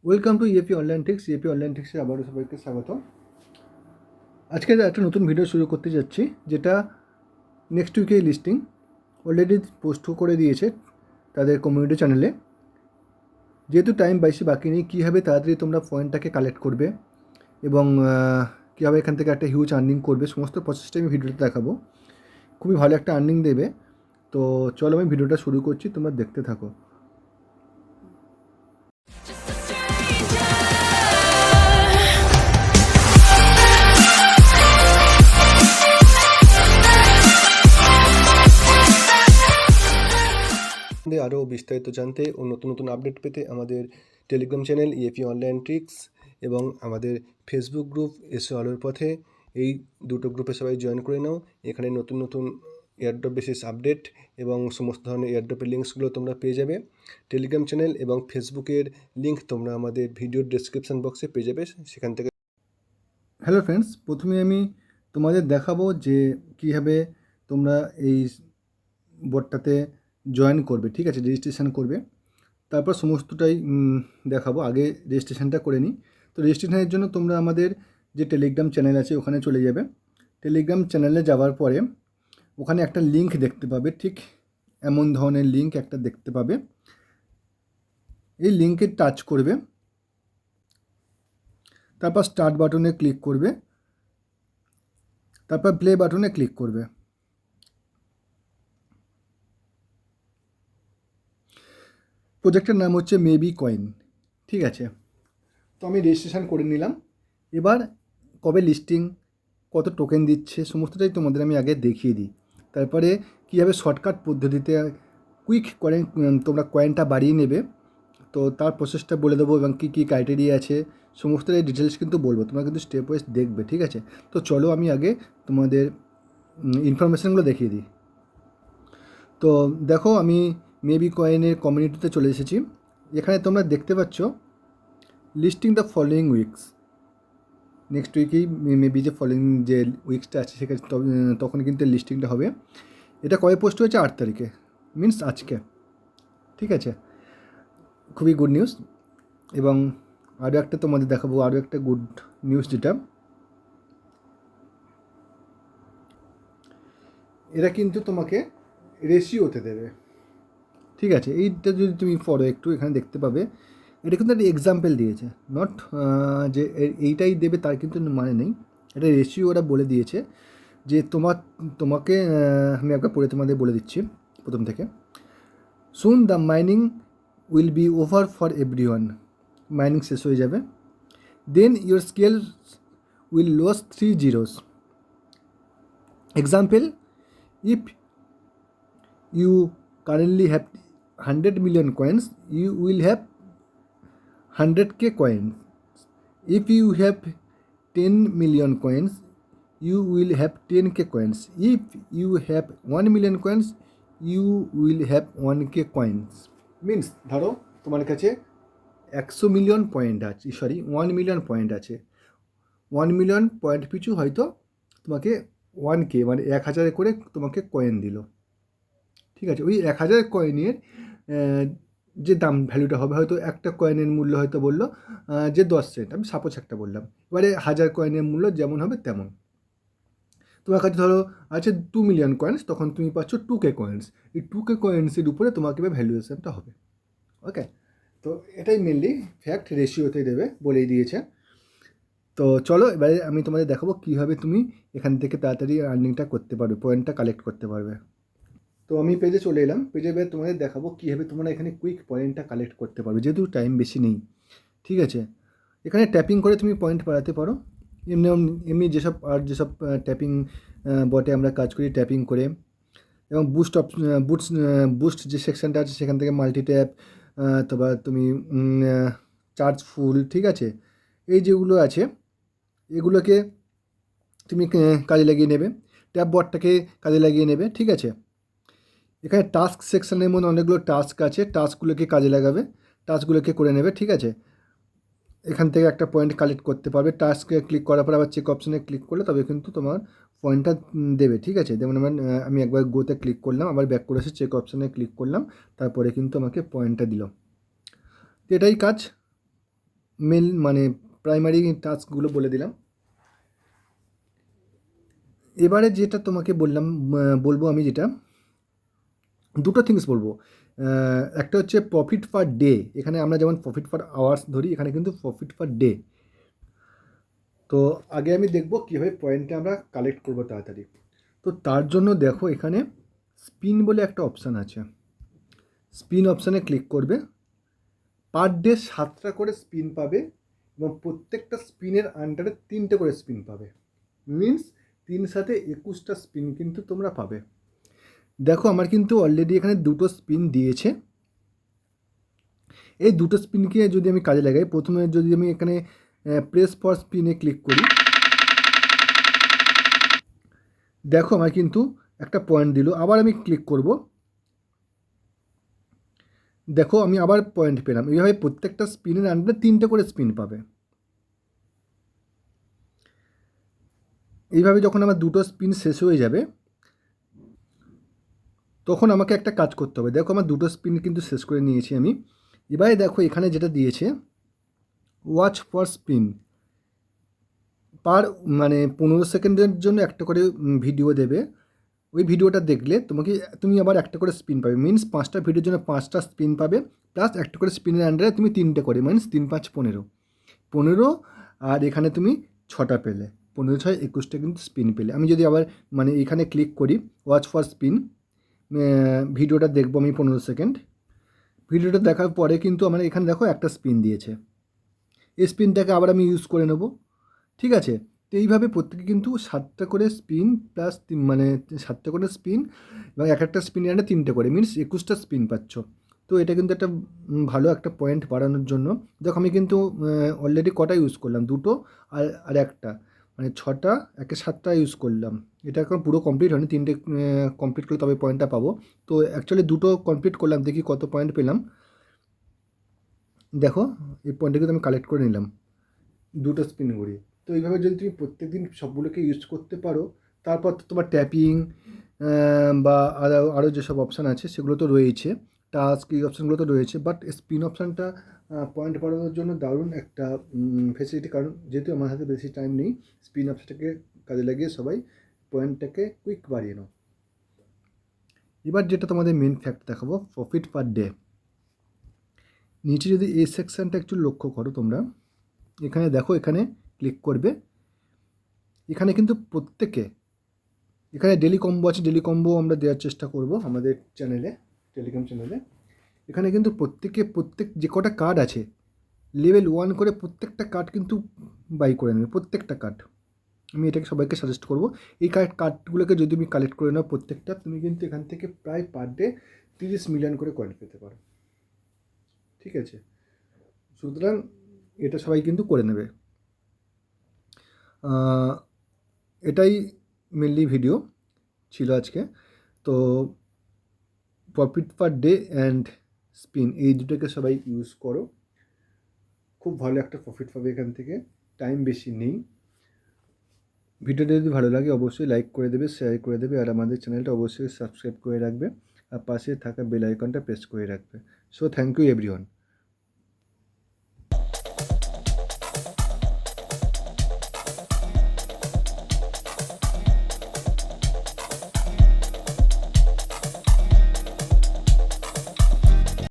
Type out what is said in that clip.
Welcome to EAP online tricks. EAP online ট্রিক্সে আবারও সবাইকে স্বাগত। আজকে একটা নতুন ভিডিও শুরু করতে যাচ্ছি, যেটা নেক্সট উইকেই লিস্টিং অলরেডি পোস্ট করে দিয়েছে তাদের কমিউনিটি চ্যানেলে। যেহেতু টাইম বেশি বাকি নেই, কীভাবে তাড়াতাড়ি তোমরা পয়েন্টটাকে কালেক্ট করবে এবং কীভাবে এখান থেকে একটা হিউজ আর্নিং করবে, সমস্ত প্রসেসটা আমি ভিডিওতে দেখাবো। খুবই ভালো একটা আর্নিং দেবে। তো চলো আমি ভিডিওটা শুরু করছি, তোমরা দেখতে থাকো। আরও বিস্তারিত জানতে ও নতুন নতুন আপডেট পেতে আমাদের Telegram channel EAP online tricks এবং আমাদের ফেসবুক গ্রুপ এসো আলোর পথে, এই দুটো গ্রুপে সবাই জয়েন করে নাও। এখানে নতুন নতুন এয়ারড্রপ বেসিস আপডেট এবং সমস্ত ধরনের এয়ারড্রপের লিঙ্কসগুলো তোমরা পেয়ে যাবে। টেলিগ্রাম চ্যানেল এবং ফেসবুকের লিঙ্ক তোমরা আমাদের ভিডিওর ডেসক্রিপশান বক্সে পেয়ে যাবে, সেখান থেকে। হ্যালো ফ্রেন্ডস, প্রথমে আমি তোমাদের দেখাবো যে কীভাবে তোমরা এই বোর্ডটাতে জয়েন করবে, ঠিক আছে, রেজিস্ট্রেশন করবে। তারপর সমস্তটাই দেখাবো। আগে রেজিস্ট্রেশনটা করে নিই। তো রেজিস্ট্রেশনের জন্য তোমরা আমাদের যে টেলিগ্রাম চ্যানেল আছে ওখানে চলে যাবে। টেলিগ্রাম চ্যানেলে যাওয়ার পরে ওখানে একটা লিঙ্ক দেখতে পাবে, ঠিক এমন ধরনের লিঙ্ক একটা দেখতে পাবে। এই লিঙ্কে টাচ করবে, তারপর স্টার্ট বাটনে ক্লিক করবে, তারপর প্লে বাটনে ক্লিক করবে। প্রজেক্টের নাম হচ্ছে মেবি কয়েন, ঠিক আছে। তো আমি রেজিস্ট্রেশন করে নিলাম। এবার কবে লিস্টিং, কত টোকেন দিচ্ছে, সমস্তটাই তোমাদের আমি আগে দেখিয়ে দিই। তারপরে কীভাবে শর্টকাট পদ্ধতিতে কুইক কয়েন তোমরা কয়েনটা বাড়িয়ে নেবে, তো তার প্রসেসটা বলে দেবো এবং কী কী ক্রাইটেরিয়া আছে সমস্তটাই ডিটেলস কিন্তু বলবো। তোমরা কিন্তু স্টেপ ওয়াইজ দেখবে, ঠিক আছে। তো চলো আমি আগে তোমাদের ইনফরমেশানগুলো দেখিয়ে দিই। তো দেখো, আমি মেবি কয়েনের কমিউনিটিতে চলে এসেছি। এখানে তোমরা দেখতে পাচ্ছ listing the following weeks. Next উইকেই মেবি যে ফলোয়িং যে উইকসটা আছে সেখানে তখন কিন্তু লিস্টিংটা হবে। এটা কবে পোস্ট হয়েছে? 8 তারিখে, মিনস আজকে, ঠিক আছে। খুবই গুড নিউজ। এবং আরও একটা তোমাদের দেখাবো, আরও একটা গুড নিউজ, যেটা এরা কিন্তু তোমাকে রেশিওতে দেবে, ঠিক আছে। এইটা যদি তুমি পড়ো একটু, এখানে দেখতে পাবে এটা কিন্তু একটা এক্সাম্পল দিয়েছে, নট যে এইটাই দেবে তার কিন্তু মানে নেই। এটা রেশিও ওরা বলে দিয়েছে যে তোমাকে আমি একবার পড়ে তোমাদের বলে দিচ্ছি প্রথম থেকে। Soon the mining will be over for everyone. Mining শেষ হয়ে যাবে। Then your scale will lose 3 zeros. Example, if you currently have 100 million coins, you will have 100k coins. If you have 10 million coins, you will have 10k coins. If you have 1 million coins, you will have 1k coins. Means ধরো তোমার কাছে 100 million point আছে, 1 million point আছে। 1 million point পিছু হয়তো তোমাকে 1k মানে 1000 করে তোমাকে কয়েন দিল, ঠিক আছে। ওই 1000 কয়েনের যে দাম ভ্যালুটা হবে, হয়তো একটা কয়েনের মূল্য হয়তো বললো যে 10 সেন্ট, আমি সাপোজ একটা বললাম। এবারে 1000 কয়েনের মূল্য যেমন হবে তেমন। তোমার কাছে ধরো আছে 2 মিলিয়ন কয়েন্স, তখন তুমি পাচ্ছ 2k কয়েন্স। এই 2k কয়েন্সের উপরে তোমাকে ভ্যালুয়েশনটা হবে, ওকে। তো এটাই মেনলি ফ্যাক্ট, রেশিওতে দেবে বলেই দিয়েছে। তো চলো এবারে আমি তোমাদের দেখাবো কীভাবে তুমি এখান থেকে তাড়াতাড়ি আর্নিংটা করতে পারবে, পয়েন্টটা কালেক্ট করতে পারবে। তো আমি পেজে চলে এলাম। পেজে এবার তোমাদের দেখাবো কীভাবে তোমরা এখানে কুইক পয়েন্টটা কালেক্ট করতে পারবে, যেহেতু টাইম বেশি নেই, ঠিক আছে। এখানে ট্যাপিং করে তুমি পয়েন্ট বাড়াতে পারো। এমনি যেসব ট্যাপিং বটে আমরা কাজ করি ট্যাপিং করে, এবং বুস্ট যে সেকশানটা আছে সেখান থেকে মাল্টি ট্যাপ, তারপর তুমি চার্জ ফুল, ঠিক আছে, এই যেগুলো আছে এগুলোকে তুমি কাজে লাগিয়ে নেবে। ট্যাপ বটটাকে কাজে লাগিয়ে নেবে, ঠিক আছে। এখানে টাস্ক সেকশানের মধ্যে অনেকগুলো টাস্ক আছে, টাস্কগুলোকে কাজে লাগাবে, টাস্কগুলোকে করে নেবে, ঠিক আছে। এখান থেকে একটা পয়েন্ট কালেক্ট করতে পারবে। টাস্কে ক্লিক করার পর আবার চেক অপশানে ক্লিক করলে তবে কিন্তু তোমার পয়েন্টটা দেবে, ঠিক আছে। যেমন আমি একবার গোতে ক্লিক করলাম, আবার ব্যাক করে এসে চেক অপশানে ক্লিক করলাম, তারপরে কিন্তু আমাকে পয়েন্টটা দিল। তো এটাই কাজ। মেন মানে প্রাইমারি টাস্কগুলো বলে দিলাম। এবারে যেটা তোমাকে বললাম, বলবো আমি যেটা, দুটো থিংস বলবো। একটা হচ্ছে প্রফিট পার ডে। এখানে আমরা যেমন প্রফিট পার আওয়ার্স ধরি, এখানে কিন্তু প্রফিট পার ডে। তো আগে আমি দেখব কীভাবে পয়েন্টটা আমরা কালেক্ট করবো তাড়াতাড়ি। তো তার জন্য দেখো এখানে স্পিন বলে একটা অপশান আছে। স্পিন অপশানে ক্লিক করবে। পার ডে 7টা করে স্পিন পাবে এবং প্রত্যেকটা স্পিনের আন্ডারে 3টে করে স্পিন পাবে। মিনস 3 সাথে 21টা স্পিন কিন্তু তোমরা পাবে। দেখো আমার কিন্তু অলরেডি এখানে 2টো স্পিন দিয়েছে। এই 2টো স্পিনকে যদি আমি কাজে লাগাই, প্রথমে যদি আমি এখানে প্রেস ফর স্পিনে ক্লিক করি, দেখো আমার কিন্তু একটা পয়েন্ট দিল। আবার আমি ক্লিক করব, দেখো আমি আবার পয়েন্ট পেলাম। এইভাবে প্রত্যেকটা স্পিনের আন্ডারে 3টে করে স্পিন পাবে। এইভাবে যখন আমার 2টো স্পিন শেষ হয়ে যাবে, তখন আমাকে একটা কাজ করতে হবে। দেখো আমার 2টো স্পিন কিন্তু শেষ করে নিয়েছি আমি। এবারে দেখো এখানে যেটা দিয়েছে ওয়াচ ফর স্পিন, পার মানে 15 সেকেন্ডের জন্য একটা করে ভিডিও দেবে। ওই ভিডিওটা দেখলে তুমি আবার একটা করে স্পিন পাবে। মিনস 5টা ভিডিওর জন্য 5টা স্পিন পাবে, প্লাস একটা করে স্পিনের আন্ডারে তুমি 3টে করে, মিনস 3 5 15, আর এখানে তুমি 6টা পেলে, 15 6 21টা কিন্তু স্পিন পেলে। আমি যদি আবার মানে এখানে ক্লিক করি ওয়াচ ফর স্পিন, ভিডিওটা দেখবো আমি 15 সেকেন্ড। ভিডিওটা দেখার পরে কিন্তু আমার এখানে দেখো একটা স্পিন দিয়েছে। এই স্পিনটাকে আবার আমি ইউজ করে নেব। ঠিক আছে? তো এইভাবে প্রত্যেকে কিন্তু 7টা করে স্পিন প্লাস মানে 7টা করে স্পিন এবং এক একটা স্পিনের আন্ডারে 3টে করে, মিনস 21টা স্পিন পাচ্ছ। তো এটা কিন্তু একটা ভালো একটা পয়েন্ট বাড়ানোর জন্য। দেখো আমি কিন্তু অলরেডি কটা ইউজ করলাম, 2টো আর একটা, মানে 6টা, একে 7টা ইউজ করলাম। এটা এখন পুরো কমপ্লিট হয়নি, 3টে কমপ্লিট করলে তবে পয়েন্টটা পাবো। তো অ্যাকচুয়ালি 2টো কমপ্লিট করলাম, দেখি কত পয়েন্ট পেলাম। দেখো এই পয়েন্টটা কিন্তু আমি কালেক্ট করে নিলাম 2টো স্পিন ঘুরিয়ে। তো এইভাবে যদি তুমি প্রত্যেকদিন সবগুলোকে ইউজ করতে পারো, তারপর তো তোমার ট্যাপিং বা আরও যেসব অপশান আছে সেগুলো তো রয়েছে, টাস্ক এই অপশানগুলো তো রয়েছে, বাট স্পিন অপশানটা পয়েন্ট বাড়ানোর জন্য দারুণ একটা ফেসিলিটি। কারণ যেহেতু আমার হাতে বেশি টাইম নেই, স্পিন অপশানটাকে কাজে লাগিয়ে সবাই পয়েন্টটাকে কুইক বাড়িয়ে নাও। এবার যেটা তোমাদের মেন ফ্যাক্ট দেখাবো, প্রফিট পার ডে। নিচে যদি এই সেকশানটা একটু লক্ষ্য করো তোমরা, এখানে দেখো, এখানে ক্লিক করবে। এখানে কিন্তু প্রত্যেকে, এখানে ডেলি কম্বো আছে, ডেলি কম্বো আমরা দেওয়ার চেষ্টা করব আমাদের চ্যানেলে, টেলিগ্রাম চ্যানেলে। এখানে কিন্তু প্রত্যেক যে কটা কার্ড আছে লেভেল 1 করে প্রত্যেকটা কার্ড কিন্তু বাই করে নেবে, প্রত্যেকটা কার্ড। আমি এটাকে সবাইকে সাজেস্ট করব। এই কার্ডগুলোকে যদি তুমি কালেক্ট করে নাও প্রত্যেকটা, তুমি কিন্তু এখান থেকে প্রায় পার ডে 30 মিলিয়ন করে কয়েন পেতে পারো। ঠিক আছে? সুতরাং এটা সবাই কিন্তু করে নেবে। এটাই মেনলি ভিডিও ছিল আজকে। তো profit per day and spin এই দুটোকে সবাই ইউজ করো, খুব ভালো একটা প্রফিট পাবে এখান থেকে। টাইম বেশি নেই। ভিডিওটা যদি ভালো লাগে অবশ্যই লাইক করে দেবে, শেয়ার করে দেবে, আর আমাদের চ্যানেলটা অবশ্যই সাবস্ক্রাইব করে রাখবে, আর পাশে থাকা বেল আইকনটা প্রেস করে রাখবে। So thank you everyone.